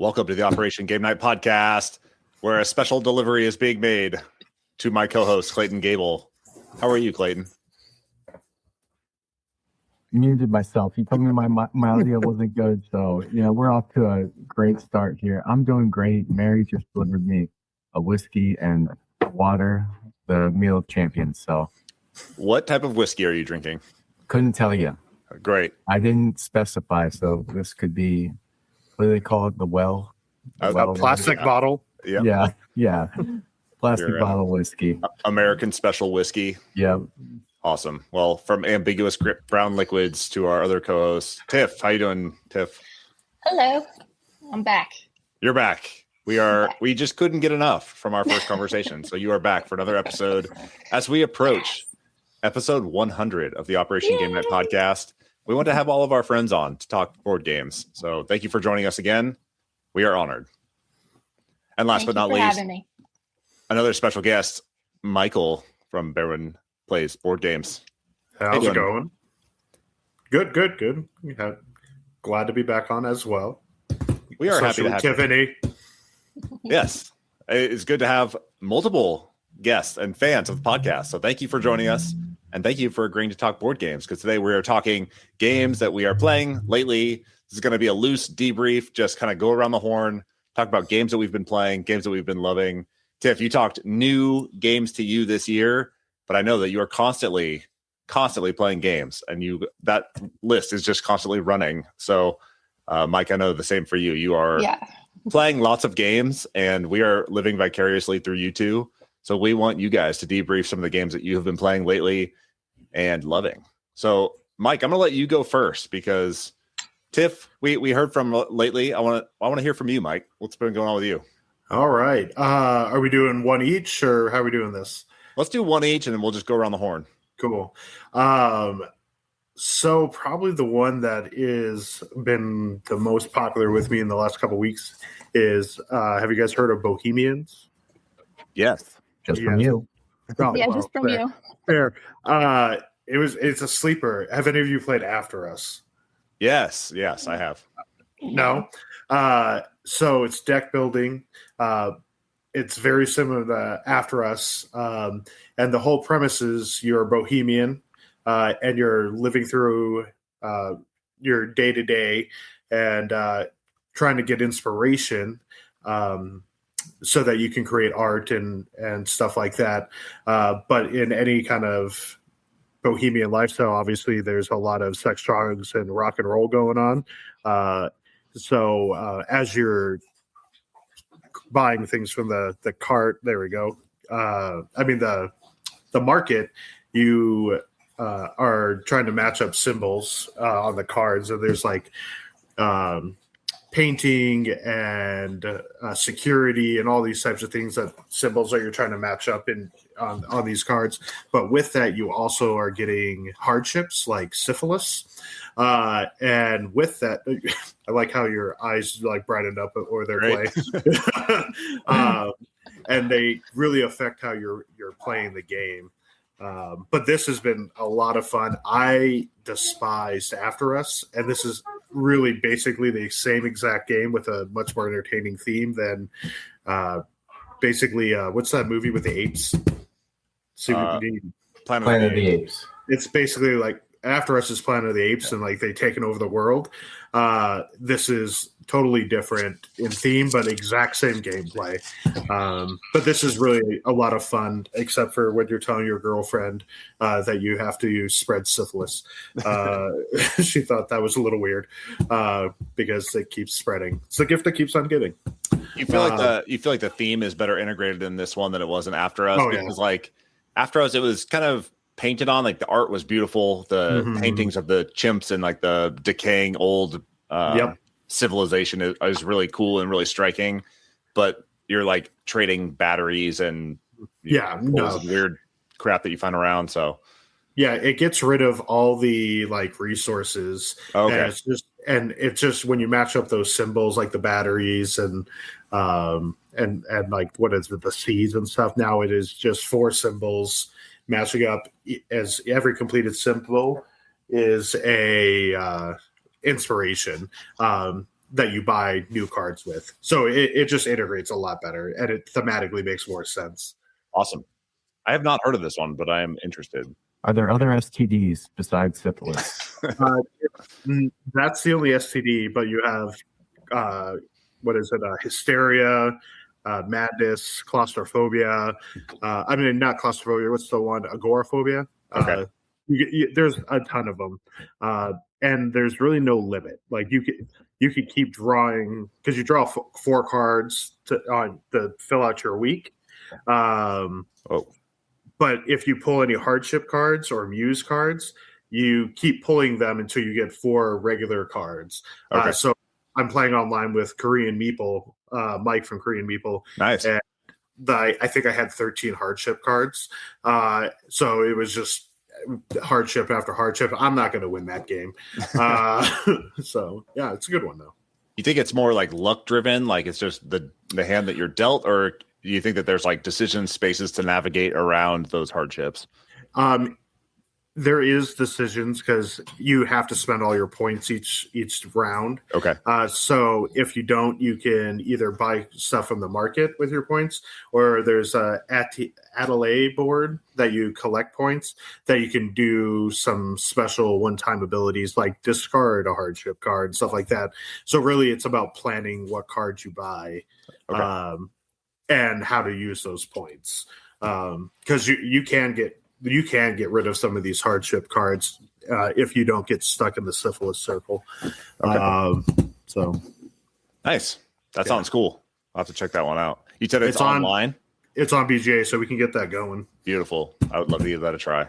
Welcome to the Operation Game Night podcast, where a special delivery is being made to my co-host, Clayton Gable. How are you, Clayton? Muted myself. He told me my audio wasn't good, so yeah, we're off to a great start here. I'm doing great. Mary just delivered me a whiskey and water, the meal of champions. So, what type of whiskey are you drinking? Couldn't tell you. Great. I didn't specify, so this could be, what do they call it? A plastic bottle. Yep. Yeah. Plastic bottle whiskey. American special whiskey. Yeah. Awesome. Well, from ambiguous brown liquids to our other co-host, Tiff. How you doing, Tiff? Hello. I'm back. You're back. We just couldn't get enough from our first conversation. So you are back for another episode as we approach episode 100 of the Operation Game Night podcast. We want to have all of our friends on to talk board games. So thank you for joining us again. We are honored. And last but not least, another special guest, Michael from Barron Plays Board Games. How's it going? Good. Yeah, glad to be back on as well. We are happy to have Tiffany. Yes. It's good to have multiple guests and fans of the podcast. So thank you for joining us. And thank you for agreeing to talk board games, because today we are talking games that we are playing lately. This is going to be a loose debrief, just kind of go around the horn, talk about games that we've been playing, games that we've been loving. Tiff, you talked new games to you this year, but I know that you are constantly playing games, and that list is just constantly running. So, Mike, I know the same for you. You are playing lots of games, and we are living vicariously through you two. So we want you guys to debrief some of the games that you have been playing lately and loving. So, Mike, I'm going to let you go first, because Tiff, we heard from lately. I want to hear from you, Mike. What's been going on with you? All right. Are we doing one each, or how are we doing this? Let's do one each, and then we'll just go around the horn. Cool. So probably the one that is been the most popular with me in the last couple of weeks is, have you guys heard of Bohemians? Yes. Just from you. Oh, Yeah, just from you. Fair. It's a sleeper. Have any of you played After Us? Yes, I have. No. So it's deck building. It's very similar to After Us. And the whole premise is you're a bohemian, and you're living through your day-to-day and trying to get inspiration so that you can create art and stuff like that. But in any kind of bohemian lifestyle, obviously there's a lot of sex, drugs, and rock and roll going on. So as you're buying things from the cart, there we go. The market, you are trying to match up symbols on the cards. And there's like painting and security and all these types of things, that symbols that you're trying to match up on these cards. But with that, you also are getting hardships like syphilis. And with that, I like how your eyes like brightened up or their play. And they really affect how you're playing the game. But this has been a lot of fun. I despised After Us, and this is really basically the same exact game with a much more entertaining theme than what's that movie with the apes? Planet of the Apes. It's basically like After Us is Planet of the Apes, and like they've taken over the world. This is totally different in theme, but exact same gameplay. But this is really a lot of fun, except for when you're telling your girlfriend that you have to spread syphilis. She thought that was a little weird because it keeps spreading. It's the gift that keeps on giving. You feel like the theme is better integrated in this one than it was in After Us, because like After Us, it was kind of painted on, like the art was beautiful, the paintings of the chimps and like the decaying old civilization is really cool and really striking, but you're like trading batteries and weird crap that you find around. So it gets rid of all the like resources. Okay. And it's just when you match up those symbols, like the batteries and like what is it, the seeds and stuff. Now it is just 4 symbols matching up, as every completed symbol is a inspiration. that you buy new cards with. So it just integrates a lot better, and it thematically makes more sense. Awesome. I have not heard of this one, but I am interested. Are there other STDs besides syphilis? That's the only STD, but you have what is it? Hysteria, madness, claustrophobia. I mean, not claustrophobia. What's the one? Agoraphobia. Okay. There's a ton of them, and there's really no limit. Like you could keep drawing because you draw 4 cards to fill out your week. But if you pull any hardship cards or muse cards, you keep pulling them until you get 4 regular cards. Okay. So I'm playing online with Korean Meeple, Mike from Korean Meeple. Nice. And I think I had 13 hardship cards. So it was just hardship after hardship. I'm not going to win that game. So yeah, it's a good one though. You think it's more like luck driven, like it's just the hand that you're dealt, or do you think that there's like decision spaces to navigate around those hardships? There is decisions because you have to spend all your points each round. Okay. So if you don't, you can either buy stuff from the market with your points, or there's a Adelaide board that you collect points that you can do some special one-time abilities like discard a hardship card and stuff like that. So really, it's about planning what cards you buy, and how to use those points. Because you can get rid of some of these hardship cards if you don't get stuck in the syphilis circle. So nice. That sounds cool. I'll have to check that one out. You said it's online? It's on BGA, so we can get that going. Beautiful. I would love to give that a try.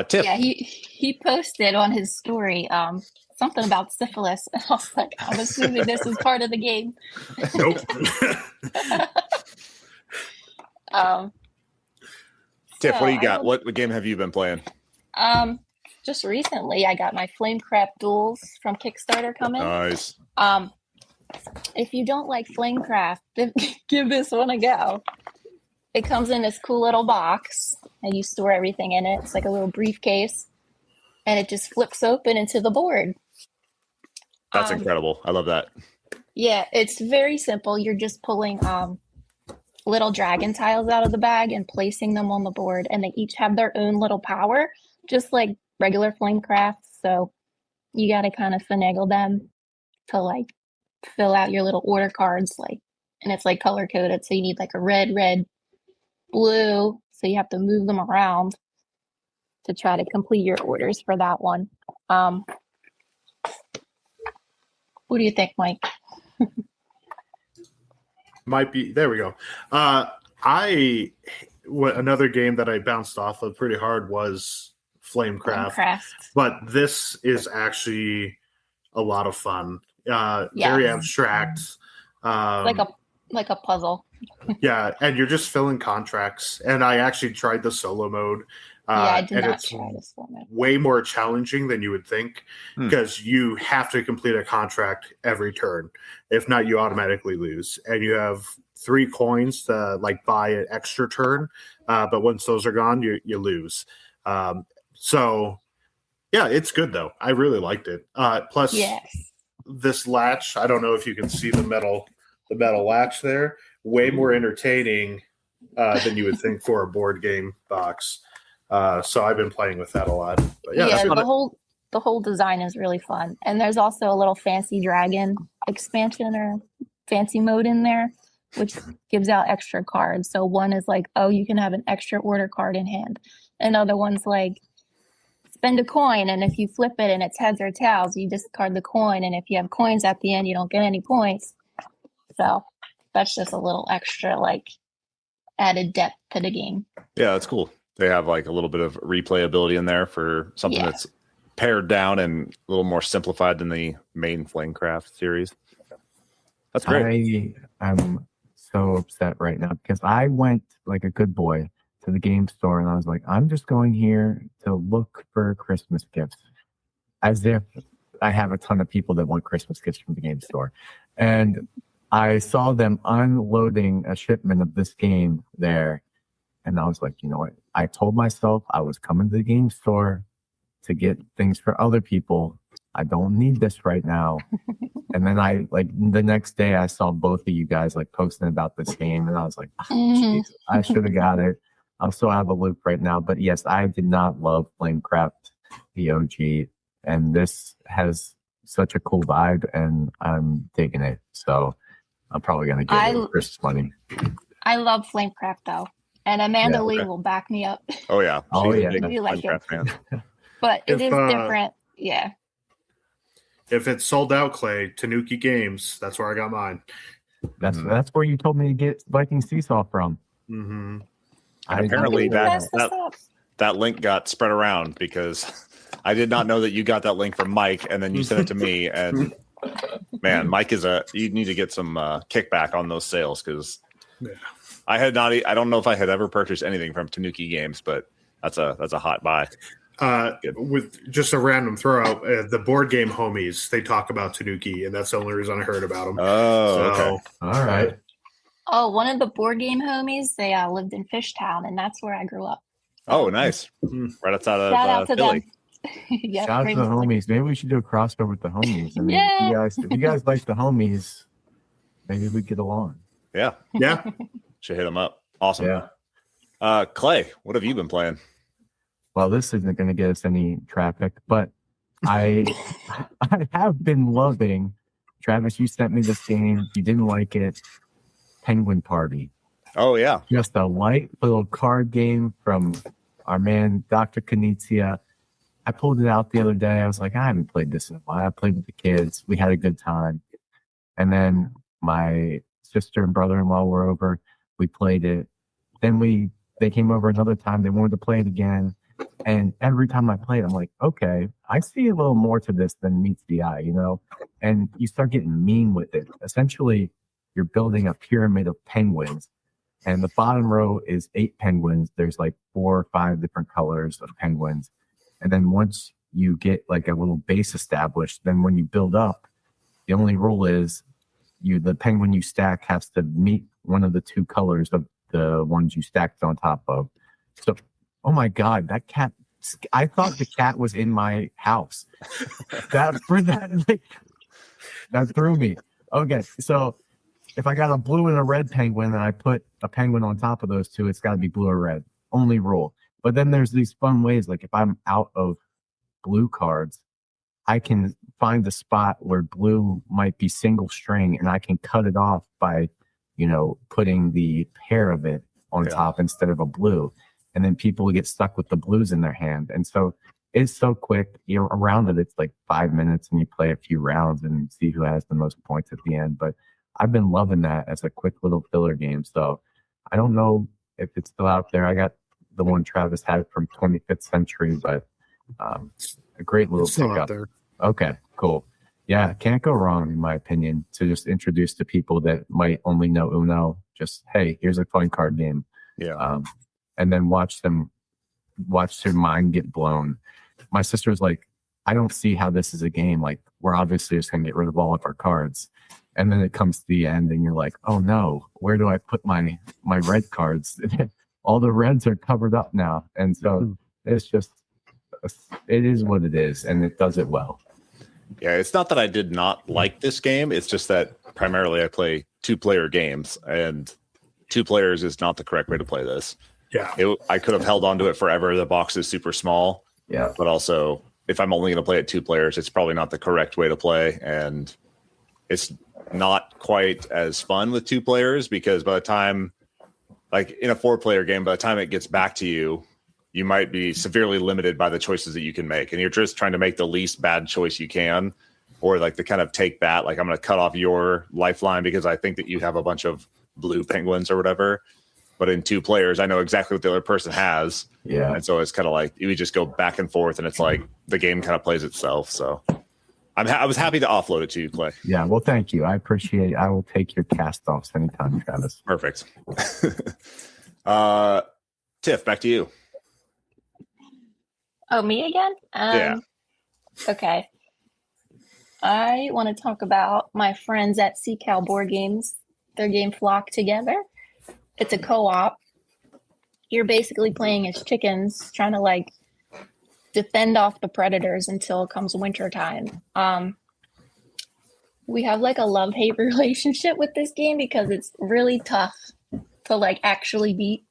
Tiff. Yeah, he posted on his story something about syphilis. I was like, I'm assuming this is part of the game. Nope. Tiff, what do you got? What game have you been playing? Just recently, I got my Flamecraft Duels from Kickstarter coming. Nice. If you don't like Flamecraft, then give this one a go. It comes in this cool little box, and you store everything in it. It's like a little briefcase, and it just flips open into the board. That's incredible. I love that. Yeah, it's very simple. You're just pulling little dragon tiles out of the bag and placing them on the board, and they each have their own little power, just like regular Flamecraft. So you got to kind of finagle them to like fill out your little order cards, like, and it's like color coded. So you need like a red, blue. So you have to move them around to try to complete your orders for that one. What do you think, Mike? Might be. There we go. Another game that I bounced off of pretty hard was Flamecraft. But this is actually a lot of fun. Very abstract. Like a puzzle. Yeah, and you're just filling contracts. And I actually tried the solo mode. I did not try this one. Way more challenging than you would think because you have to complete a contract every turn. If not, you automatically lose. And you have 3 coins to like buy an extra turn. But once those are gone, you lose. So yeah, it's good though. I really liked it. Plus this latch, I don't know if you can see the metal latch there, way more entertaining than you would think for a board game box. So I've been playing with that a lot. But the whole design is really fun. And there's also a little fancy dragon expansion or fancy mode in there, which gives out extra cards. So one is like, oh, you can have an extra order card in hand. Another one's like, spend a coin, and if you flip it and it's heads or tails, you discard the coin. And if you have coins at the end, you don't get any points. So that's just a little extra, like, added depth to the game. Yeah, that's cool. They have like a little bit of replayability in there for something that's pared down and a little more simplified than the main Flamecraft series. That's great. I'm so upset right now because I went like a good boy to the game store and I was like, I'm just going here to look for Christmas gifts, as if I have a ton of people that want Christmas gifts from the game store. And I saw them unloading a shipment of this game there. And I was like, you know what? I told myself I was coming to the game store to get things for other people. I don't need this right now. And then I like the next day I saw both of you guys like posting about this game, and I was like, jeez, I should have got it. I'm so out of the loop right now. But yes, I did not love Flamecraft, the OG, and this has such a cool vibe, and I'm digging it. So I'm probably gonna get it Christmas money. I love Flamecraft though, and Amanda Lee will back me up. Oh yeah, yeah. I do like it. Fan. But it is different. Yeah. If it's sold out, Clay, Tanuki Games, that's where I got mine. That's where you told me to get Viking Seesaw from. Mm-hmm. Apparently that link got spread around because I did not know that you got that link from Mike, and then you sent it to me. And man, Mike you need to get some kickback on those sales because I don't know if I had ever purchased anything from Tanuki Games, but that's a hot buy. With just a random throw out, the board game homies, they talk about Tanuki, and that's the only reason I heard about them. Oh, okay. All right. Oh, one of the board game homies, they lived in Fishtown, and that's where I grew up. Oh, nice. Right outside of Shout out to Philly. Yep, Shout out to the homies. Maybe we should do a crossover with the homies. I mean, if you guys like the homies, maybe we get along. Yeah. Yeah. Should hit them up. Awesome. Yeah. Clay, what have you been playing? Well, this isn't going to get us any traffic, but I have been loving. Travis, you sent me this game. You didn't like it. Penguin Party. Oh yeah, just a light little card game from our man Dr. Knizia. I pulled it out the other day. I was like, I haven't played this in a while. I played with the kids. We had a good time, and then my sister and brother-in-law were over. We played it. Then they came over another time. They wanted to play it again. And every time I play it, I'm like, okay, I see a little more to this than meets the eye, you know? And you start getting mean with it. Essentially, you're building a pyramid of penguins. And the bottom row is 8 penguins. There's like 4 or 5 different colors of penguins. And then once you get like a little base established, then when you build up, the only rule is the penguin you stack has to meet one of the 2 colors of the ones you stacked on top of. So, oh my God, that cat! I thought the cat was in my house. That threw me. Okay, so if I got a blue and a red penguin and I put a penguin on top of those 2, it's got to be blue or red. Only rule. But then there's these fun ways, like if I'm out of blue cards, I can find a spot where blue might be single string, and I can cut it off by, putting the pair of it on top instead of a blue. And then people get stuck with the blues in their hand. And so it's so quick. Around it, it's like 5 minutes, and you play a few rounds and see who has the most points at the end. But I've been loving that as a quick little filler game. So I don't know if it's still out there. I got the one Travis had from 25th Century, but a great little pickup. Okay, cool. Yeah, can't go wrong, in my opinion, to just introduce to people that might only know Uno. Just, hey, here's a fun card game. Yeah. And then watch their mind get blown. My sister's like, I don't see how this is a game. Like, we're obviously just going to get rid of all of our cards. And then it comes to the end, and you're like, oh no, where do I put my red cards? All the reds are covered up now. And so it's just, it is what it is, and it does it well. Yeah, it's not that I did not like this game. It's just that primarily I play 2-player games, and 2 players is not the correct way to play this. Yeah, I could have held on to it forever. The box is super small. Yeah, but also if I'm only going to play it 2 players, it's probably not the correct way to play, and it's not quite as fun with 2 players because by the time, like in a 4-player game, by the time it gets back to you, you might be severely limited by the choices that you can make, and you're just trying to make the least bad choice you can, or like the kind of take that, like I'm going to cut off your lifeline because I think that you have a bunch of blue penguins or whatever. But in 2 players, I know exactly what the other person has. Yeah. And so it's kind of like you just go back and forth, and it's like the game kind of plays itself. So I was happy to offload it to you, Clay. Yeah. Well, thank you. I appreciate it. I will take your cast offs anytime, Travis. Perfect. Tiff, back to you. Oh, me again? Yeah. Okay. I want to talk about my friends at SeaCal Board Games. Their game Flock Together. It's a co-op. You're basically playing as chickens, trying to defend off the predators until it comes winter time. We have like a love-hate relationship with this game because it's really tough to like actually beat.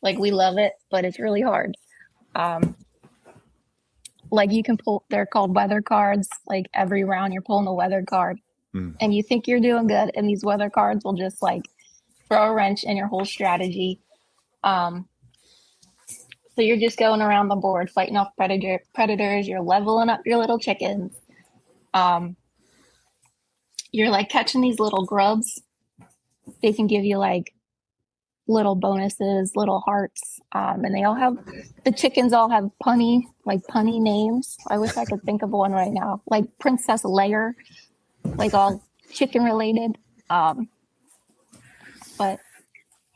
Like we love it, but it's really hard. Like you can pull, they're called weather cards. Like every round you're pulling a weather card and you think you're doing good. And these weather cards will just like throw a wrench in your whole strategy. So you're just going around the board, fighting off predators. You're leveling up your little chickens. You're like catching these little grubs. They can give you like little bonuses, little hearts. And they all have, the chickens all have punny names. I wish I could think of one right now. Like Princess Leia, like all chicken related. But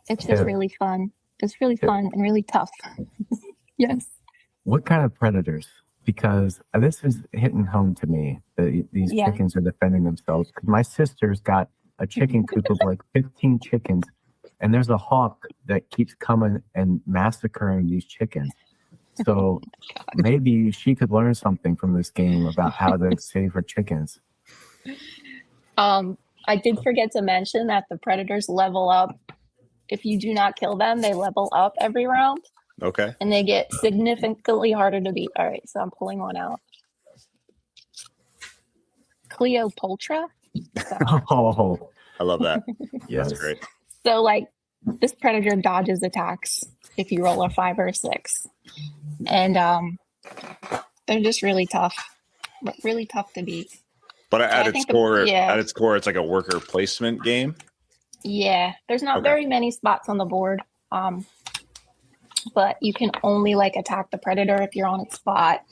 it's just really fun. It's really fun and really tough. Yes. What kind of predators? Because this is hitting home to me. These chickens are defending themselves. Because my sister's got a chicken coop of like 15 chickens. And there's a hawk that keeps coming and massacring these chickens. So maybe she could learn something from this game about how to save her chickens. I did forget to mention that the predators level up. If you do not kill them, they level up every round. Okay. And they get significantly harder to beat. All right, so I'm pulling one out. Cleopatra. Oh, I love that. yes. That's great. So, like, this predator dodges attacks if you roll a 5 or a 6. And they're just really tough to beat. But at its core, it's like a worker placement game. Yeah, there's not very many spots on the board. But you can only like attack the predator if you're on its spot.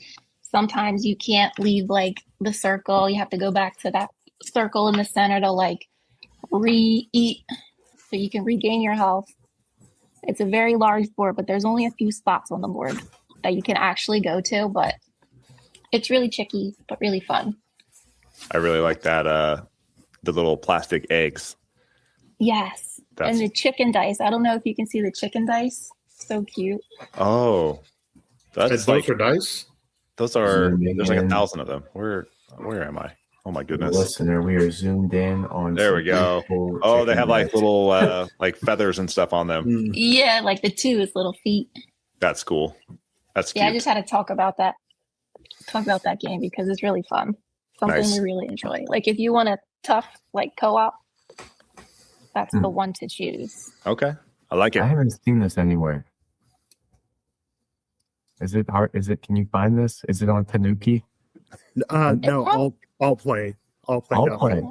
Sometimes you can't leave like the circle. You have to go back to that circle in the center to like re-eat so you can regain your health. It's a very large board, but there's only a few spots on the board that you can actually go to, but it's really tricky, but really fun. I really like that, the little plastic eggs. Yes. And the chicken dice. I don't know if you can see the chicken dice. So cute. Oh. That's those are dice? Those are, there's like 1,000 of them. Where am I? Oh my goodness. Listener, we are zoomed in on. There we go. Oh, they have like little like feathers and stuff on them. Yeah, like the two's little feet. That's cool. That's cute. Yeah, I just had to talk about that game because it's really fun. Something we really enjoy. Like if you want a tough like co-op, that's the one to choose. Okay. I like it. I haven't seen this anywhere. Is it hard? Can you find this? Is it on Tanuki? No, I'll play. I'll play.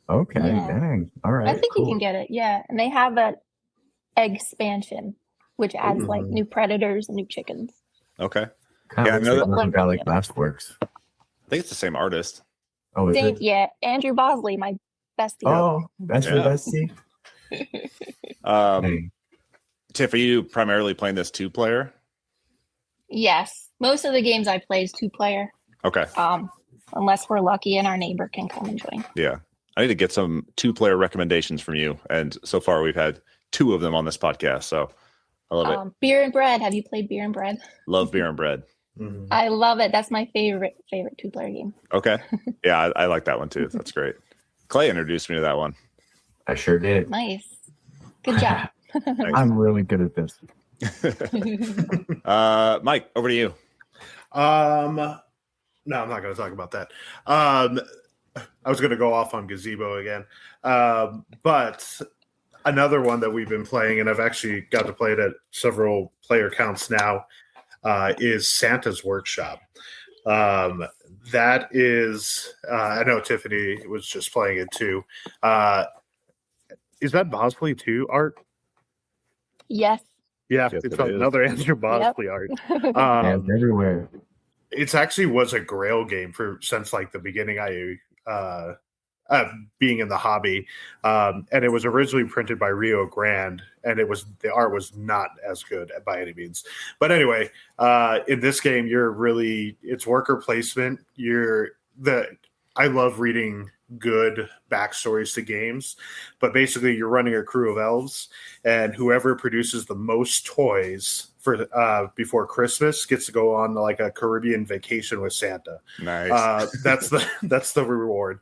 Okay, Yeah. dang. All right. I think you can get it. Yeah. And they have an expansion, which adds like new predators and new chickens. Okay. Kind of I know looks like Glassworks. I think it's the same artist. Oh, is it? Yeah. Andrew Bosley, my bestie. Oh, that's your bestie? Hey. Tiff, are you primarily playing this 2-player? Yes. Most of the games I play is 2-player. Okay. Unless we're lucky and our neighbor can come and join. Yeah. I need to get some 2-player recommendations from you. And so far we've had 2 of them on this podcast. So I love it. Beer and Bread. Have you played Beer and Bread? Love Beer and Bread. Mm-hmm. I love it. That's my favorite 2-player game. Okay. Yeah, I like that one too. That's great. Clay introduced me to that one. I sure did. Nice. Good job. I'm really good at this. Mike, over to you. No, I'm not going to talk about that. I was going to go off on Gazebo again. But another one that we've been playing, and I've actually got to play it at several player counts now, is Santa's Workshop. That is, I know Tiffany was just playing it too. Is that Bosley too, Art? Yes. Yeah, Yes, it's it is. another Andrew Bosley art. Yeah, it's everywhere. It's actually was a Grail game since like the beginning. Being in the hobby, and it was originally printed by Rio Grande, and the art was not as good by any means. But anyway, in this game, it's worker placement. I love reading good backstories to games, but basically you're running a crew of elves, and whoever produces the most toys for before Christmas gets to go on like a Caribbean vacation with Santa. Nice. That's the reward.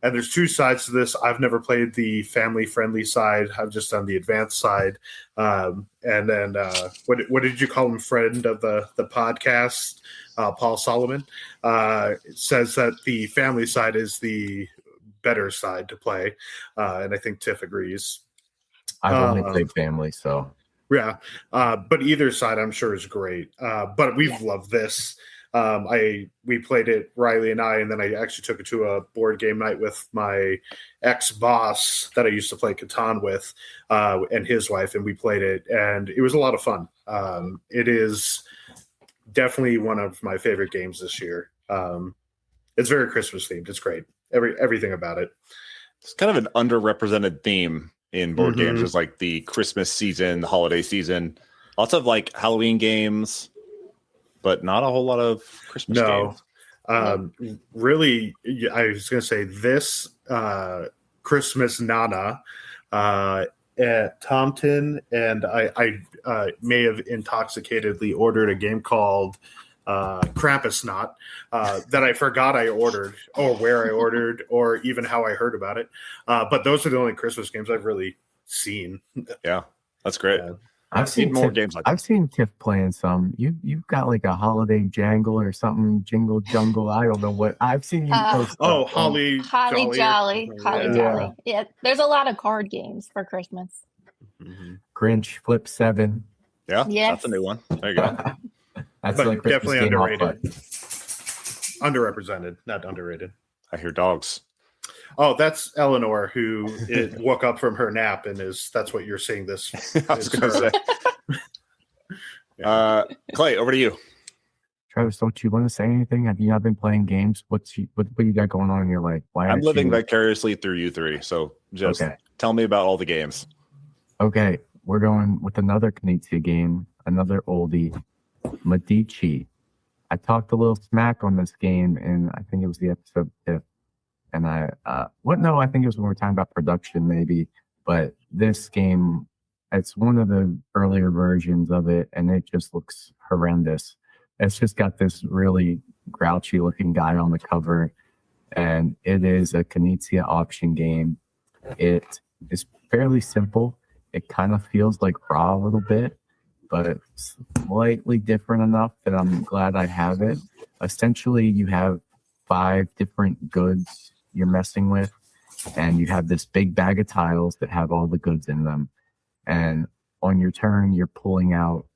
And there's two sides to this. I've never played the family-friendly side. I've just done the advanced side. And then what did you call him? Friend of the podcast, Paul Solomon, says that the family side is the better side to play. And I think Tiff agrees. I've only played family, so yeah. But either side, I'm sure, is great. But we've loved this. We played it, Riley and I, and then I actually took it to a board game night with my ex-boss that I used to play Catan with, and his wife, and we played it, and it was a lot of fun. It is definitely one of my favorite games this year. It's very Christmas themed. It's great. Everything about it. It's kind of an underrepresented theme in board games, is like the Christmas season, the holiday season. Lots of like Halloween games, but not a whole lot of Christmas games. Really, I was going to say this Christmas Nana at Tompton, and I may have intoxicatedly ordered a game called Krampusnacht that I forgot I ordered, or where I ordered, or even how I heard about it. But those are the only Christmas games I've really seen. Yeah, that's great. I've seen more Tiff, games like that. I've seen Tiff playing some. You've got like a holiday jangle or something, jingle jungle. I don't know what I've seen you post. Holly Jolly. Yeah. Yeah, there's a lot of card games for Christmas. Grinch Flip 7. Yeah, Yes. that's a new one. There you go. That's But like Christmas definitely game off, underrated. but Underrepresented, not underrated. I hear dogs. Oh, that's Eleanor, who woke up from her nap, and that's what you're seeing this. I was going to say. Clay, over to you. Travis, don't you want to say anything? Have you not been playing games? What you got going on in your life? Why I'm aren't living you... vicariously through you three, so just tell me about all the games. Okay, we're going with another Knizia game, another oldie, Medici. I talked a little smack on this game, and I think it was the episode 5. And I think it was when we were talking about production, maybe. But this game, it's one of the earlier versions of it, and it just looks horrendous. It's just got this really grouchy looking guy on the cover, and it is a Knizia auction game. It is fairly simple. It kind of feels like Raw a little bit, but it's slightly different enough that I'm glad I have it. Essentially, you have 5 different goods you're messing with, and you have this big bag of tiles that have all the goods in them. And on your turn, you're pulling out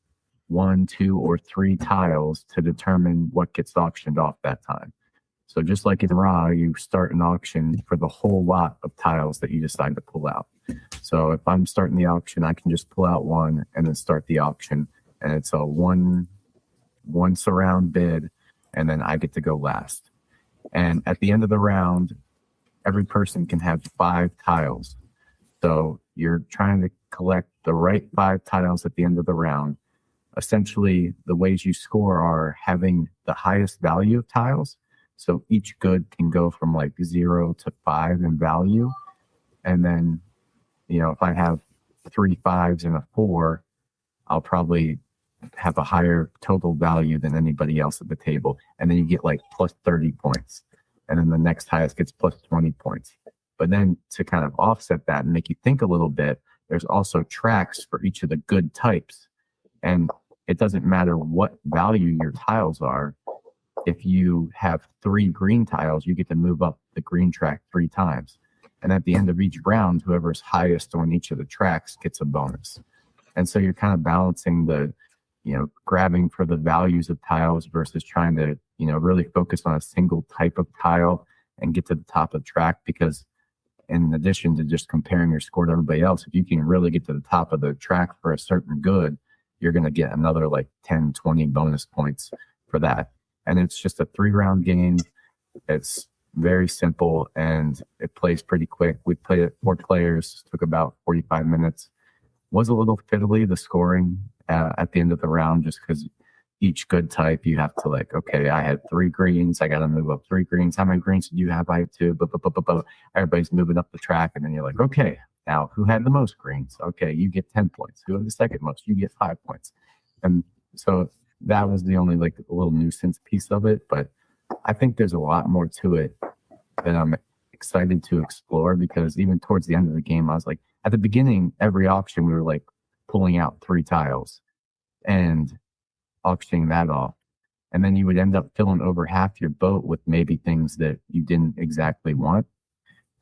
1, 2, or 3 tiles to determine what gets auctioned off that time. So just like in Raw, you start an auction for the whole lot of tiles that you decide to pull out. So if I'm starting the auction, I can just pull out 1 and then start the auction. And it's a one surround bid, and then I get to go last. And at the end of the round, every person can have 5 tiles. So you're trying to collect the right 5 tiles at the end of the round. Essentially, the ways you score are having the highest value of tiles. So each good can go from like 0 to 5 in value. And then, if I have 3 5s and a 4, I'll probably have a higher total value than anybody else at the table. And then you get like plus 30 points. And then the next highest gets plus 20 points. But then to kind of offset that and make you think a little bit, there's also tracks for each of the good types. And it doesn't matter what value your tiles are. If you have 3 green tiles, you get to move up the green track 3 times. And at the end of each round, whoever's highest on each of the tracks gets a bonus. And so you're kind of balancing the, grabbing for the values of tiles versus trying to, really focus on a single type of tile and get to the top of the track. Because in addition to just comparing your score to everybody else, if you can really get to the top of the track for a certain good, you're going to get another like 10, 20 bonus points for that. And it's just a 3-round game. It's very simple and it plays pretty quick. We played it 4 players, took about 45 minutes. Was a little fiddly, the scoring at the end of the round, just because each good type you have to I had 3 greens, I got to move up 3 greens. How many greens did you have? I have 2. Everybody's moving up the track, and then you're like, okay, Now, who had the most greens? Okay, you get 10 points. Who had the second most? You get 5 points. And so that was the only like a little nuisance piece of it. But I think there's a lot more to it that I'm excited to explore, because even towards the end of the game, I was like, at the beginning, every auction, we were like pulling out 3 tiles and auctioning that off. And then you would end up filling over half your boat with maybe things that you didn't exactly want.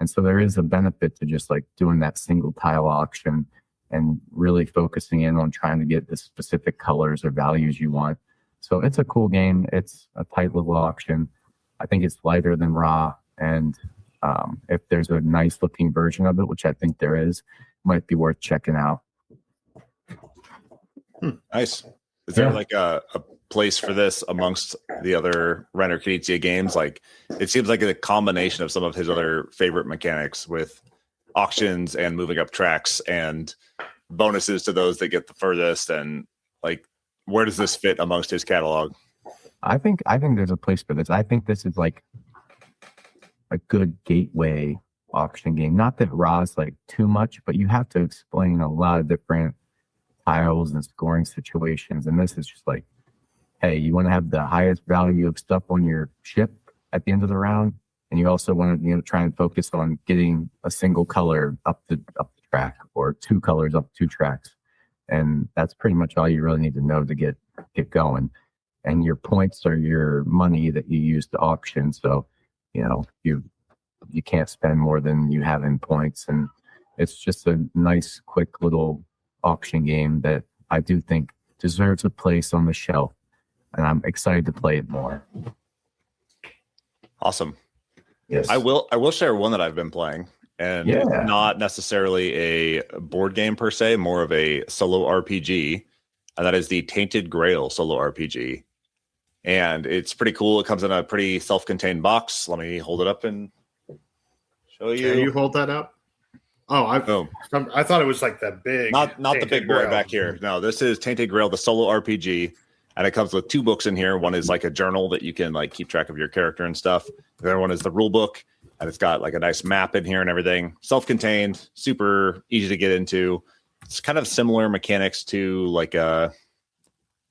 And so there is a benefit to just like doing that single tile auction and really focusing in on trying to get the specific colors or values you want. So it's a cool game. It's a tight little auction. I think it's lighter than Raw. And if there's a nice looking version of it, which I think there is, might be worth checking out. Nice. Is there like a place for this amongst the other Renner Knizia games? Like, it seems like a combination of some of his other favorite mechanics with auctions and moving up tracks and bonuses to those that get the furthest. And like, where does this fit amongst his catalog? I think there's a place for this. I think this is like a good gateway auction game. Not that Ra's like too much, but you have to explain a lot of different tiles and scoring situations. And this is just like, hey, you want to have the highest value of stuff on your ship at the end of the round, and you also want to try and focus on getting a single color up the track, or 2 colors up 2 tracks. And that's pretty much all you really need to know to get going. And your points are your money that you use to auction. So you can't spend more than you have in points. And it's just a nice, quick little auction game that I do think deserves a place on the shelf. And I'm excited to play it more. Awesome. Yes. I will share one that I've been playing, and it's not necessarily a board game per se, more of a solo RPG, and that is the Tainted Grail solo RPG. And it's pretty cool. It comes in a pretty self-contained box. Let me hold it up and show you. Can you hold that up? Oh, I thought it was like that big. Not the big boy back here. No, this is Tainted Grail, the solo RPG. And it comes with 2 books in here. One is like a journal that you can like keep track of your character and stuff. The other one is the rule book, and it's got like a nice map in here and everything. Self-contained, super easy to get into. It's kind of similar mechanics to like a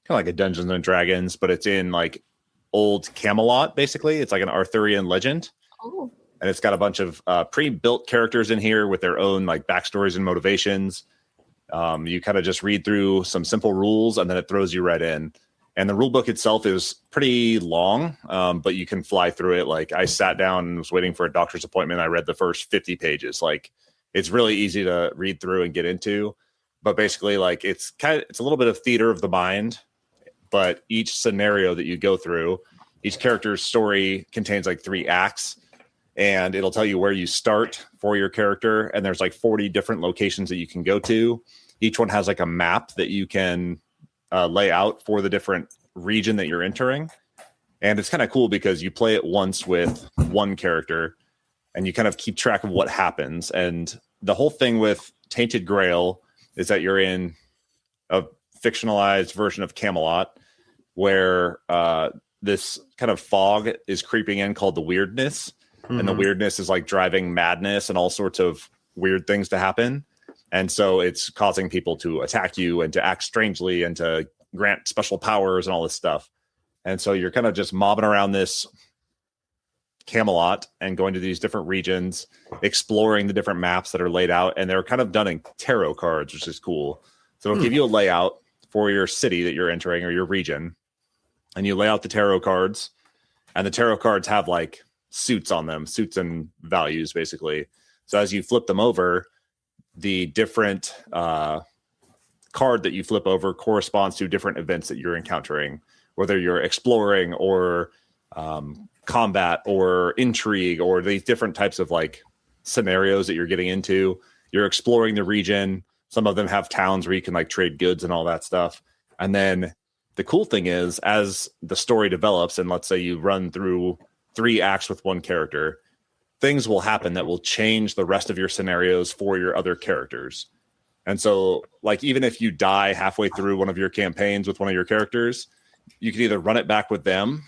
Dungeons and Dragons, but it's in like old Camelot. Basically, it's like an Arthurian legend. Oh. And it's got a bunch of pre-built characters in here with their own like backstories and motivations. You kind of just read through some simple rules, and then it throws you right in. And the rule book itself is pretty long, but you can fly through it. Like, I sat down and was waiting for a doctor's appointment. I read the first 50 pages. Like, it's really easy to read through and get into. But basically, like, it's a little bit of theater of the mind. But each scenario that you go through, each character's story contains like 3 acts, and it'll tell you where you start for your character. And there's like 40 different locations that you can go to. Each one has like a map that you can lay out for the different region that you're entering. And it's kind of cool because you play it once with one character and you kind of keep track of what happens. And the whole thing with Tainted Grail is that you're in a fictionalized version of Camelot where this kind of fog is creeping in called the weirdness. Mm-hmm. And the weirdness is like driving madness and all sorts of weird things to happen. And so it's causing people to attack you and to act strangely and to grant special powers and all this stuff. And so you're kind of just mobbing around this Camelot and going to these different regions, exploring the different maps that are laid out. And they're kind of done in tarot cards, which is cool. So it'll give you a layout for your city that you're entering or your region. And you lay out the tarot cards. And the tarot cards have like suits on them, suits and values, basically. So as you flip them over, the different card that you flip over corresponds to different events that you're encountering, whether you're exploring or combat or intrigue or these different types of like scenarios that you're getting into. You're exploring the region. Some of them have towns where you can like trade goods and all that stuff. And then the cool thing is, as the story develops, and let's say you run through 3 acts with one character, things will happen that will change the rest of your scenarios for your other characters. And so, like, even if you die halfway through one of your campaigns with one of your characters, you can either run it back with them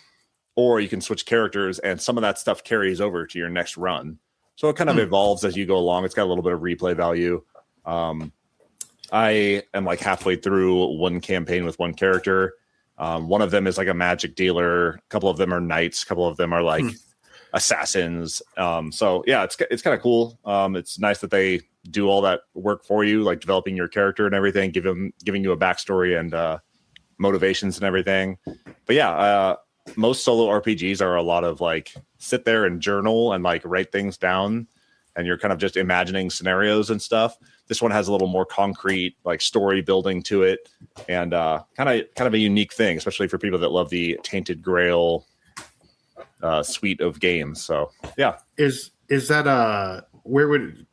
or you can switch characters, and some of that stuff carries over to your next run. So it kind of evolves as you go along. It's got a little bit of replay value. I am like halfway through one campaign with one character. One of them is like a magic dealer. A couple of them are knights. A couple of them are like assassins. So yeah, it's kind of cool. It's nice that they do all that work for you, like developing your character and everything, giving you a backstory and motivations and everything. But yeah, most solo RPGs are a lot of like sit there and journal and like write things down, and you're kind of just imagining scenarios and stuff. This one has a little more concrete like story building to it, and kind of a unique thing, especially for people that love the Tainted Grail suite of games. So yeah, is that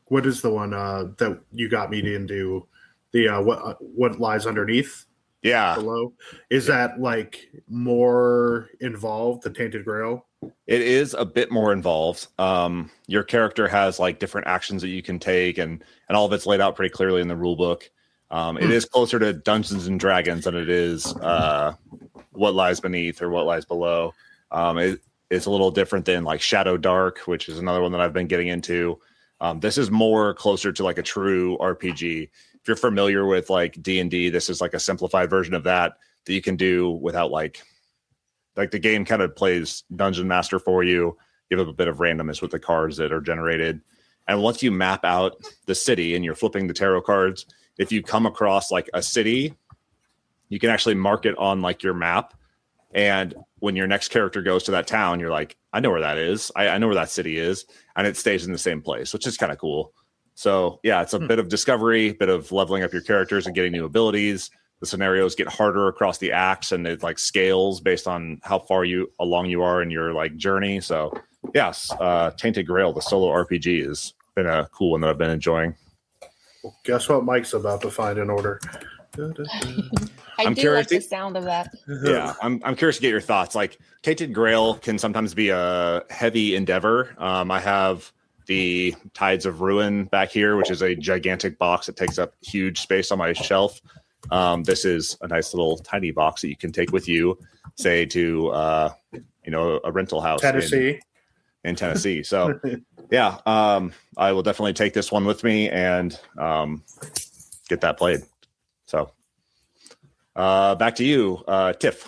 what is the one that you got me into? The what lies underneath? Yeah. Below, is that like more involved, the Tainted Grail? It is a bit more involved. Your character has like different actions that you can take, and all of it's laid out pretty clearly in the rule book. It is closer to Dungeons and Dragons than it is What Lies Beneath or What Lies Below. It's a little different than like Shadow Dark, which is another one that I've been getting into. This is more closer to like a true RPG. If you're familiar with like D&D, this is like a simplified version of that you can do without like the game kind of plays Dungeon Master for you. Give it a bit of randomness with the cards that are generated. And once you map out the city and you're flipping the tarot cards, if you come across like a city, you can actually mark it on like your map. And when your next character goes to that town, you're like, I know where that is. I know where that city is. And it stays in the same place, which is kind of cool. So yeah, it's a bit of discovery, bit of leveling up your characters and getting new abilities. The scenarios get harder across the acts, and it like scales based on how far along you are in your like journey. So yes, Tainted Grail, the solo RPG, has been a cool one that I've been enjoying. Well, guess what Mike's about to find in order. I do like the sound of that. Yeah, I'm curious to get your thoughts. Like Tainted Grail can sometimes be a heavy endeavor. I have the Tides of Ruin back here, which is a gigantic box that takes up huge space on my shelf. This is a nice little tiny box that you can take with you, say to a rental house in Tennessee. So yeah, I will definitely take this one with me and get that played. So back to you, Tiff.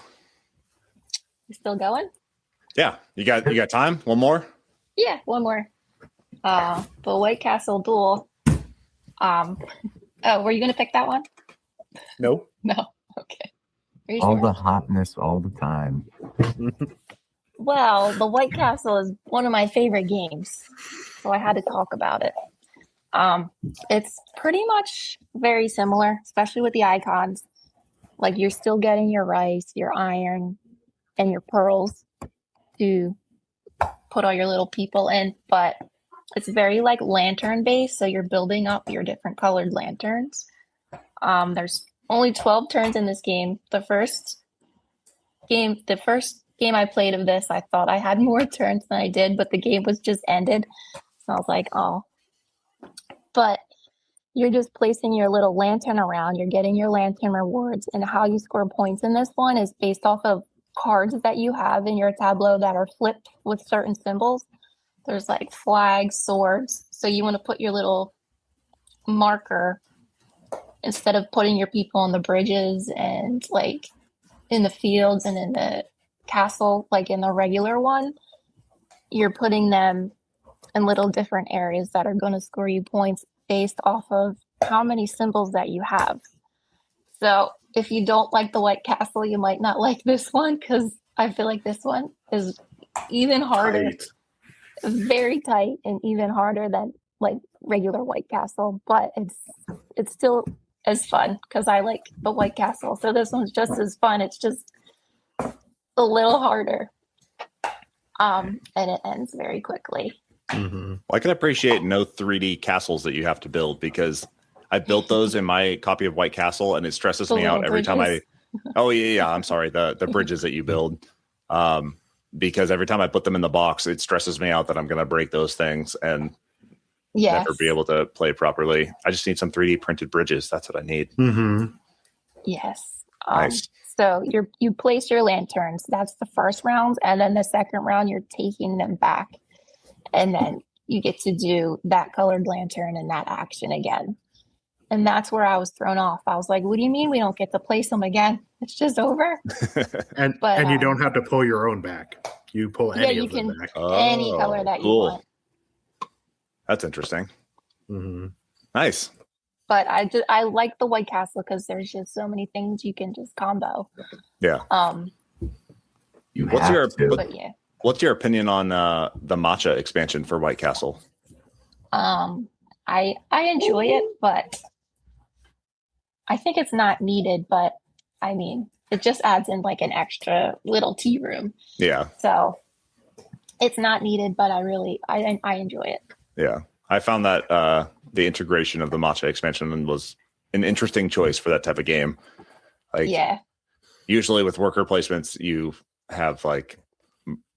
You still going? Yeah, you got time? One more? Yeah, one more. The White Castle Duel. Were you gonna pick that one? No. No. Okay. All the hotness all the time. Well, the White Castle is one of my favorite games, so I had to talk about it. It's pretty much very similar, especially with the icons. Like you're still getting your rice, your iron, and your pearls to put all your little people in, but it's very like lantern based, so you're building up your different colored lanterns. There's only 12 turns in this game. The first game I played of this, I thought I had more turns than I did, but the game was just ended. So I was like, oh. But you're just placing your little lantern around. You're getting your lantern rewards, and how you score points in this one is based off of cards that you have in your tableau that are flipped with certain symbols. There's like flags, swords. So you want to put your little marker instead of putting your people on the bridges and like in the fields and in the castle, like in the regular one, you're putting them in little different areas that are going to score you points based off of how many symbols that you have. So if you don't like the White Castle, you might not like this one, because I feel like this one is even harder. Tight. Very tight and even harder than like regular White Castle, but it's still as fun because I like the White Castle. So this one's just as fun. It's just a little harder. And it ends very quickly. Mm-hmm. Well, I can appreciate no 3D castles that you have to build, because I built those in my copy of White Castle, and it stresses me out every time I. Oh yeah, I'm sorry. The bridges that you build, because every time I put them in the box, it stresses me out that I'm going to break those things and never be able to play properly. I just need some 3D printed bridges. That's what I need. Mm-hmm. Yes. Nice. So you place your lanterns. That's the first round, and then the second round you're taking them back, and then you get to do that colored lantern and that action again. And that's where I was thrown off. I was like, what do you mean we don't get to place them again? It's just over. And you don't have to pull your own back. You pull any of them back. Any color that you want. That's interesting. Mm-hmm. Nice. But I like the White Castle because there's just so many things you can just combo. Yeah. What's your opinion on the matcha expansion for White Castle? I enjoy it, but I think it's not needed. But I mean, it just adds in like an extra little tea room. Yeah. So it's not needed, but I enjoy it. Yeah. I found that the integration of the matcha expansion was an interesting choice for that type of game. Like, usually with worker placements, you have like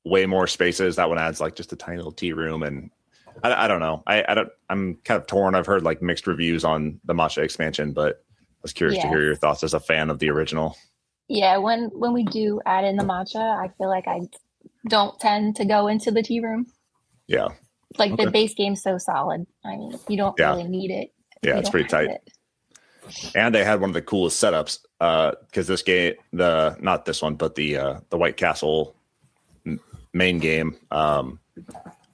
way more spaces. That one adds like just a tiny little tea room, and I don't know. I'm kind of torn. I've heard like mixed reviews on the matcha expansion, but I was curious to hear your thoughts as a fan of the original. Yeah, when we do add in the matcha, I feel like I don't tend to go into the tea room. Yeah. Like the base game's so solid. I mean, you don't really need it. Yeah, it's pretty tight. And they had one of the coolest setups because this game, not this one, but the White Castle main game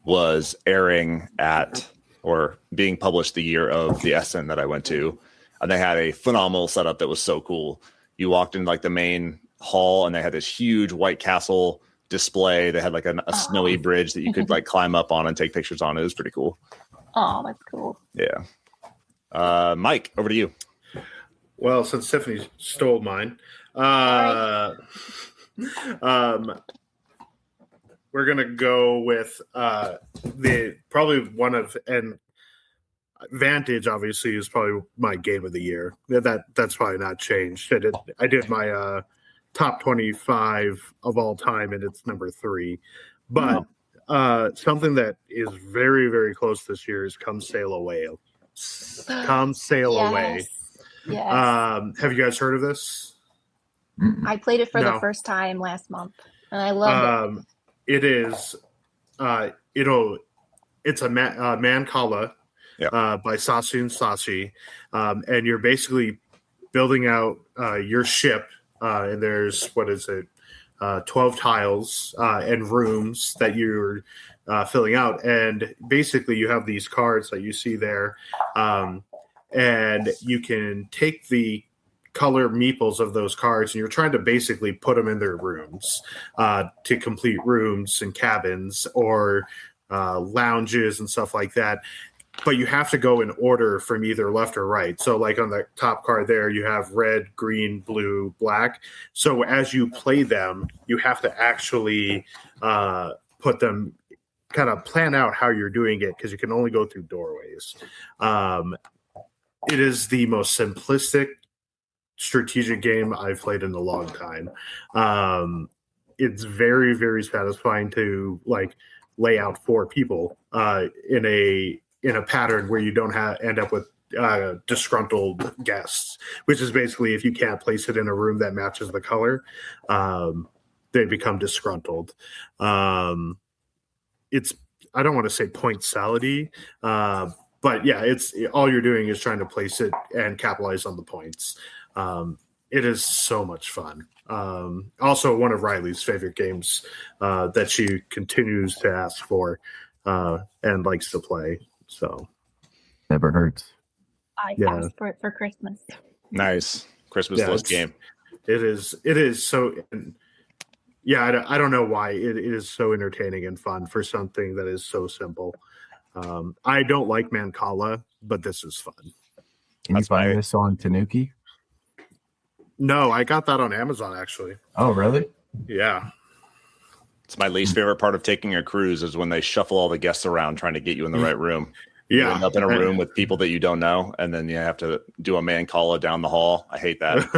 was airing at or being published the year of the Essen that I went to, and they had a phenomenal setup that was so cool. You walked in like the main hall, and they had this huge White Castle display. They had like a snowy bridge that you could like climb up on and take pictures on. It was pretty cool. Oh, that's cool. Yeah. Mike, over to you. Well, since Tiffany stole mine, we're gonna go with probably one of, and Vantage obviously is probably my game of the year. That's probably not changed. I did my top 25 of all time, and it's number 3. But something that is very, very close this year is Come Sail Away. Come Sail Away. Yes. Have you guys heard of this? I played it for the first time last month, and I loved it. It is, it's a Mancala by Sasu and Sashi, and you're basically building out your ship. And there's 12 tiles and rooms that you're filling out, and basically you have these cards that you see there, and you can take the color meeples of those cards, and you're trying to basically put them in their rooms to complete rooms and cabins or lounges and stuff like that. But you have to go in order from either left or right. So like on the top card there, you have red, green, blue, black. So as you play them, you have to actually put them, kind of plan out how you're doing it, because you can only go through doorways. It is the most simplistic strategic game I've played in a long time. It's very, very satisfying to like lay out 4 people in a pattern where you don't end up with disgruntled guests, which is basically if you can't place it in a room that matches the color, they become disgruntled. It's, I don't want to say point salad-y, but yeah, it's all you're doing is trying to place it and capitalize on the points. It is so much fun. Also one of Riley's favorite games that she continues to ask for and likes to play. So never hurts. I asked for it for Christmas. Nice Christmas list game. It is so. Yeah, I don't know why it is so entertaining and fun for something that is so simple. I don't like Mancala, but this is fun. Can you find this on Tanuki? No, I got that on Amazon actually. Oh, really? Yeah. It's my least favorite part of taking a cruise is when they shuffle all the guests around trying to get you in the right room. You end up in a room with people that you don't know, and then you have to do a Mancala down the hall. I hate that.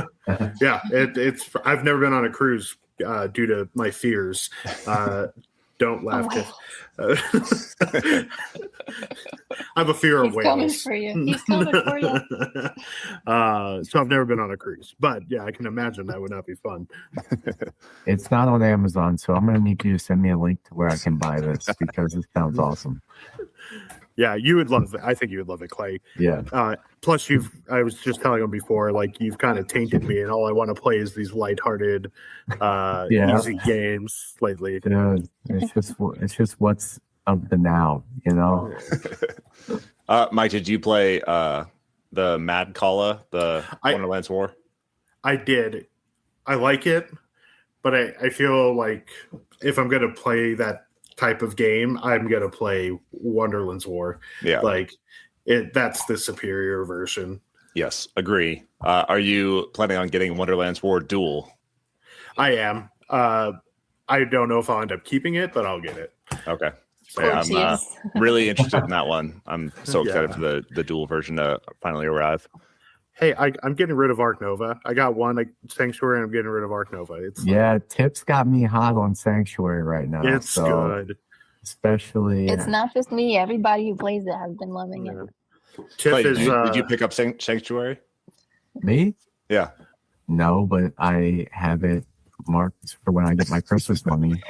Yeah, it's. I've never been on a cruise due to my fears. Don't laugh. I have a fear of whales. He's coming for you. He's coming for you. So I've never been on a cruise, but yeah, I can imagine that would not be fun. It's not on Amazon, so I'm going to need you to send me a link to where I can buy this because it sounds awesome. Yeah, you would love it. I think you would love it, Clay. Yeah. Plus, I was just telling him before, like you've kind of tainted me, and all I want to play is these lighthearted, easy games lately. Dude, it's just what's of the now, you know. Mike, did you play the Mad Kalla, the Wonderlands War? I did. I like it, but I feel like if I'm going to play that type of game, I'm going to play Wonderlands War. Yeah. Like that's the superior version. Yes, agree. Are you planning on getting Wonderlands War Duel? I am. I don't know if I'll end up keeping it, but I'll get it. Okay. So I'm really interested in that one. I'm so excited for the dual version to finally arrive. Hey, I'm getting rid of Ark Nova. I got one Sanctuary, and I'm getting rid of Ark Nova. Tips got me hot on Sanctuary right now. It's good. Especially... It's not just me. Everybody who plays it has been loving it. Tiff did you pick up Sanctuary? Me? Yeah. No, but I have it marked for when I get my Christmas money.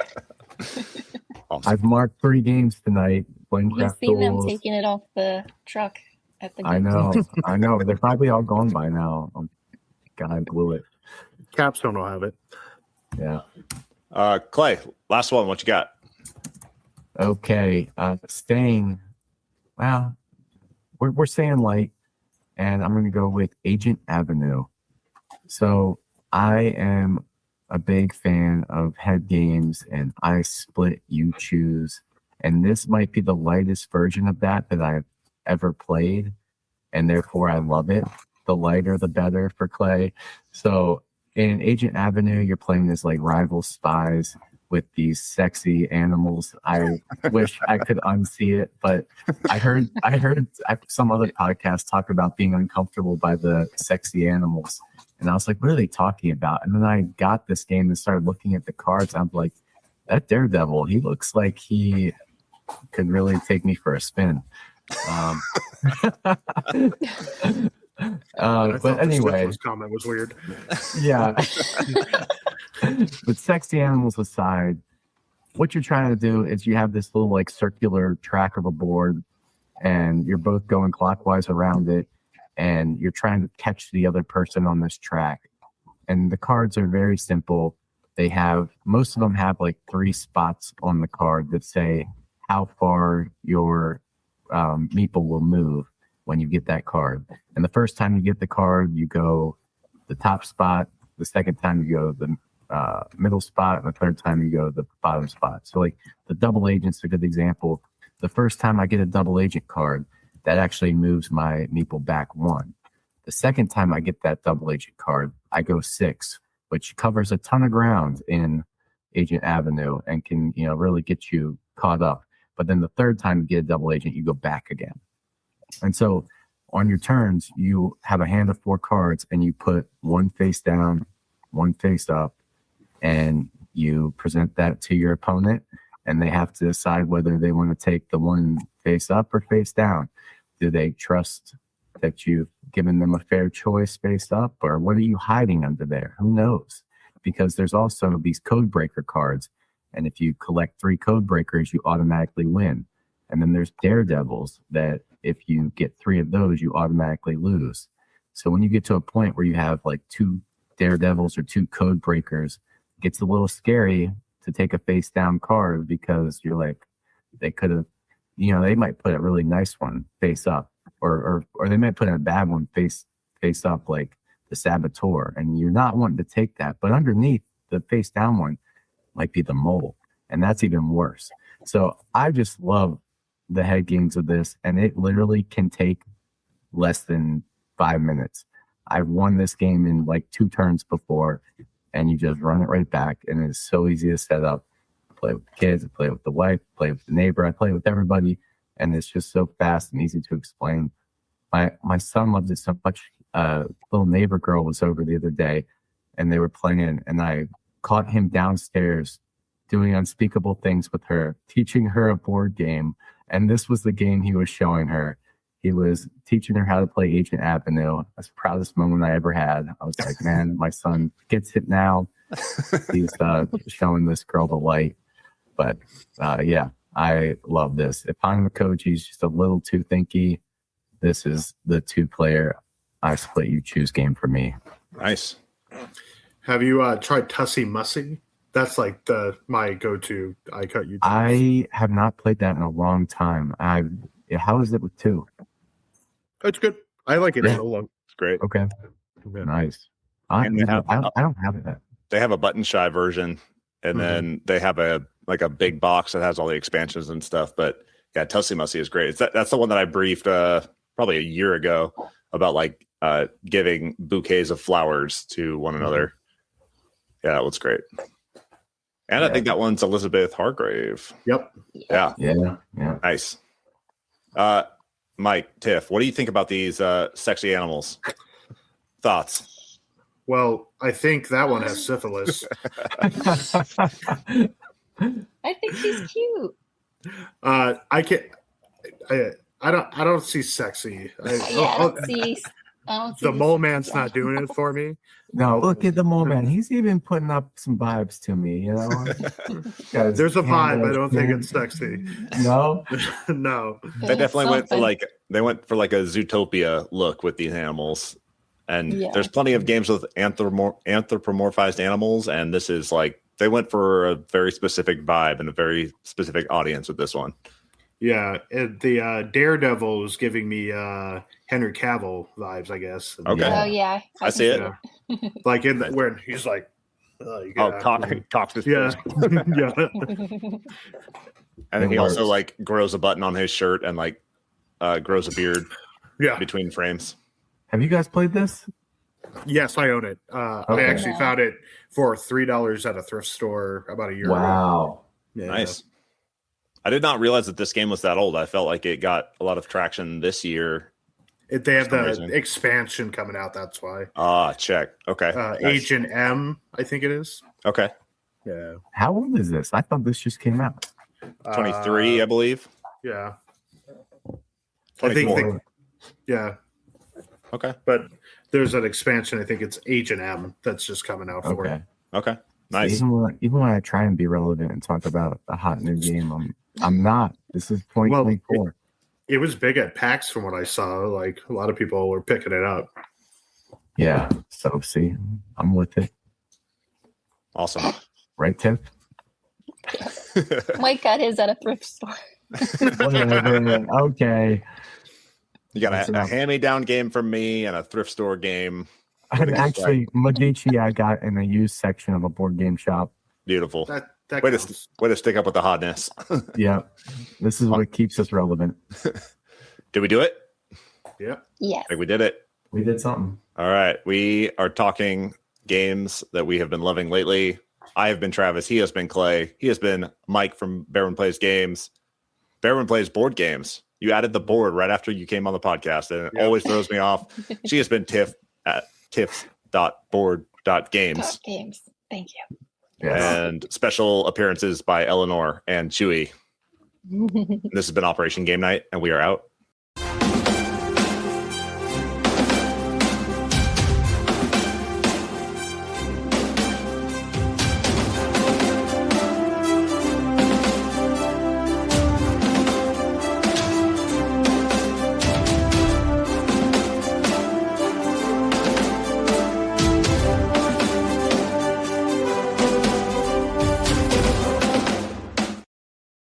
Awesome. I've marked 3 games tonight. You've seen them taking it off the truck at the game. I know. They're probably all gone by now. God, I blew it. Capstone will have it. Yeah. Clay, last one. What you got? Okay. Staying. Well, we're staying light, and I'm going to go with Agent Avenue. So I am a big fan of head games, and I split, you choose. And this might be the lightest version of that I've ever played, and therefore I love it. The lighter, the better for Clay. So in Agent Avenue, you're playing as like rival spies with these sexy animals. I wish I could unsee it, but I heard some other podcasts talk about being uncomfortable by the sexy animals. And I was like, what are they talking about? And then I got this game and started looking at the cards. I'm like, that Daredevil, he looks like he could really take me for a spin. But anyway, this comment was weird. Yeah. But sexy animals aside, what you're trying to do is you have this little like circular track of a board, and you're both going clockwise around it, and you're trying to catch the other person on this track. And the cards are very simple. Most of them have like 3 spots on the card that say how far your meeple will move when you get that card. And the first time you get the card, you go the top spot. The second time you go the middle spot, and the third time you go the bottom spot. So like the double agent's a good example. The first time I get a double agent card, that actually moves my meeple back 1. The second time I get that double agent card, I go 6, which covers a ton of ground in Agent Avenue and can, really get you caught up. But then the third time you get a double agent, you go back again. And so on your turns, you have a hand of 4 cards, and you put 1 face down, 1 face up, and you present that to your opponent, and they have to decide whether they want to take the 1 face up or face down. Do they trust that you've given them a fair choice face up, or what are you hiding under there? Who knows? Because there's also these code breaker cards, and if you collect 3 code breakers, you automatically win. And then there's daredevils that if you get 3 of those, you automatically lose. So when you get to a point where you have like 2 daredevils or 2 code breakers, it gets a little scary to take a face down card, because you're like, they could have, they might put a really nice one face up, or they might put a bad one face up, like the saboteur, and you're not wanting to take that. But underneath the face down one might be the mole, and that's even worse. So I just love the head games of this, and it literally can take less than 5 minutes. I've won this game in like 2 turns before, and you just run it right back, and it's so easy to set up. I play with the kids, I play with the wife, I play with the neighbor, I play with everybody, and it's just so fast and easy to explain. My son loves it so much. Little neighbor girl was over the other day, and they were playing, and I caught him downstairs doing unspeakable things with her, teaching her a board game. And this was the game he was showing her. He was teaching her how to play Agent Avenue. That's the proudest moment I ever had. I was like, man, my son gets it now. He's showing this girl the light. But yeah, I love this. If Makoji's just a little too thinky, this is the 2-player I split you choose game for me. Nice. Have you tried Tussie Mussy? That's like my go-to. I cut you. I have not played that in a long time. How is it with 2? It's good. I like it Yeah. so long. It's great. Okay, Yeah. nice. And they have- I don't have it. They have a button shy version, and then they have a big box that has all the expansions and stuff. But yeah, Tussie Mussy is great. That's the one that I briefed probably a year ago about like giving bouquets of flowers to one another. Yeah, that one's great. And I think that one's Elizabeth Hargrave. Yep. Yeah. Yeah. Nice. Mike, Tiff, what do you think about these sexy animals? Thoughts? Well, I think that one has syphilis. I think she's cute. I can't. I don't see sexy. I don't see The mole man's not doing it for me. No, look at the mole man. He's even putting up some vibes to me, you know? There's a vibe. I don't think it's sexy. No? No. They definitely went for like a Zootopia look with these animals. And there's plenty of games with anthropomorphized animals, and this is like they went for a very specific vibe and a very specific audience with this one. Yeah, the Daredevil was giving me Henry Cavill vibes, I guess. Okay. Oh yeah, I see it. Yeah. Like where he's like, talks to yeah, yeah. And he also like grows a button on his shirt and like grows a beard Yeah. between frames. Have you guys played this? Yes, I own it. I actually found it for $3 at a thrift store about a year ago. Wow. Yeah. Nice. I did not realize that this game was that old. I felt like it got a lot of traction this year. They have For some the reason. expansion coming out. That's why. Check. Okay. Nice. Agent M, I think it is. Okay. Yeah. How old is this? I thought this just came out. 23, I believe. Yeah. 24. Yeah. Okay. But there's an expansion. I think it's Agent M that's just coming out for it. Okay. Okay. Nice. Even when I try and be relevant and talk about a hot new game, I'm not. This is 2024. It was big at PAX from what I saw. Like a lot of people were picking it up. Yeah. So see, I'm with it. Awesome. Right, Tiff? Mike got his at a thrift store. Whatever. Okay. You got a hand-me-down game from me and a thrift store game. Actually, Medici I got in the used section of a board game shop. Beautiful. That Way counts. to stick up with the hotness. Yeah. This is what keeps us relevant. Did we do it? Yeah. Yes. I think we did it. We did something. All right. We are talking games that we have been loving lately. I have been Travis. He has been Clay. He has been Mike from Bearman Plays Games. Bearman Plays Board Games. You added the board right after you came on the podcast, and it always throws me off. She has been Tiff at tiffs.board.games. Games. Thank you. Yes. And special appearances by Eleanor and Chewy. This has been Operation Game Night, and we are out.